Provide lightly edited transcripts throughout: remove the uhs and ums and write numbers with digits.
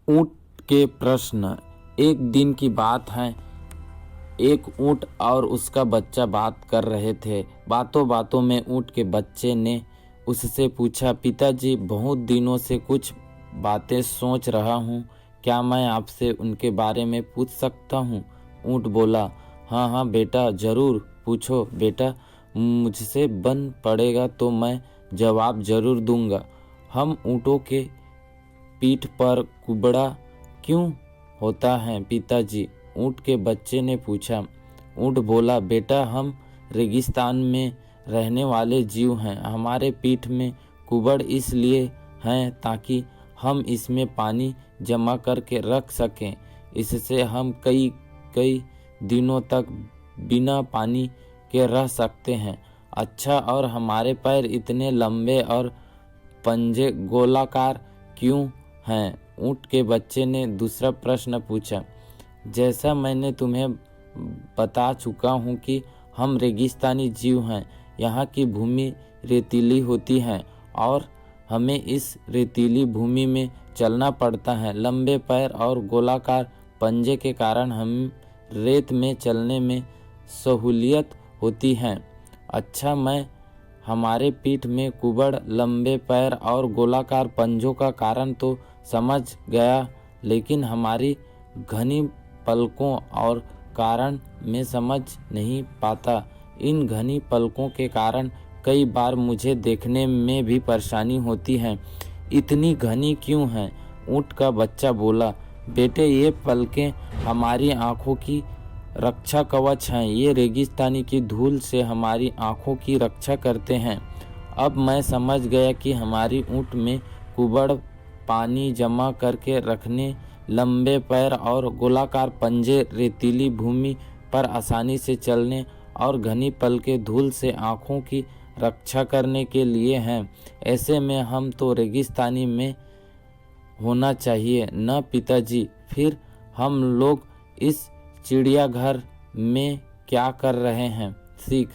ऊँट के प्रश्न। एक दिन की बात है, एक ऊँट और उसका बच्चा बात कर रहे थे। बातों बातों में ऊँट के बच्चे ने उससे पूछा, पिताजी, बहुत दिनों से कुछ बातें सोच रहा हूँ, क्या मैं आपसे उनके बारे में पूछ सकता हूँ? ऊँट बोला, हाँ हाँ बेटा, ज़रूर पूछो बेटा, मुझसे बन पड़ेगा तो मैं जवाब ज़रूर दूंगा। हम ऊँटों के पीठ पर कुबड़ा क्यों होता है पिताजी? ऊँट के बच्चे ने पूछा। ऊँट बोला, बेटा, हम रेगिस्तान में रहने वाले जीव हैं। हमारे पीठ में कुबड़ इसलिए हैं ताकि हम इसमें पानी जमा करके रख सकें। इससे हम कई कई दिनों तक बिना पानी के रह सकते हैं। अच्छा, और हमारे पैर इतने लंबे और पंजे गोलाकार क्यों हैं? ऊँट के बच्चे ने दूसरा प्रश्न पूछा। जैसा मैंने तुम्हें बता चुका हूँ कि हम रेगिस्तानी जीव हैं। यहाँ की भूमि रेतीली होती है और हमें इस रेतीली भूमि में चलना पड़ता है। लंबे पैर और गोलाकार पंजे के कारण हम रेत में चलने में सहूलियत होती है। अच्छा, मैं हमारे पीठ में कुबड़, लंबे पैर और गोलाकार पंजों का कारण तो समझ गया, लेकिन हमारी घनी पलकों और कारण मैं समझ नहीं पाता। इन घनी पलकों के कारण कई बार मुझे देखने में भी परेशानी होती है। इतनी घनी क्यों हैं? ऊँट का बच्चा बोला, बेटे, ये पलकें हमारी आँखों की रक्षा कवच हैं। ये रेगिस्तानी की धूल से हमारी आँखों की रक्षा करते हैं। अब मैं समझ गया कि हमारी ऊँट में कुबड़, पानी जमा करके रखने, लंबे पैर और गोलाकार पंजे रेतीली भूमि पर आसानी से चलने और घनी पलकें धूल से आँखों की रक्षा करने के लिए हैं। ऐसे में हम तो रेगिस्तानी में होना चाहिए न पिताजी? फिर हम लोग इस चिड़ियाघर में क्या कर रहे हैं? सीख।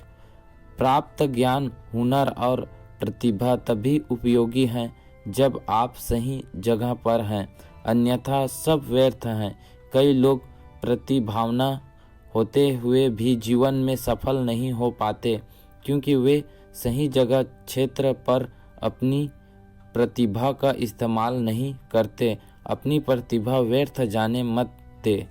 प्राप्त ज्ञान, हुनर और प्रतिभा तभी उपयोगी हैं जब आप सही जगह पर हैं, अन्यथा सब व्यर्थ हैं। कई लोग प्रतिभावान होते हुए भी जीवन में सफल नहीं हो पाते क्योंकि वे सही जगह क्षेत्र पर अपनी प्रतिभा का इस्तेमाल नहीं करते। अपनी प्रतिभा व्यर्थ जाने मत दे।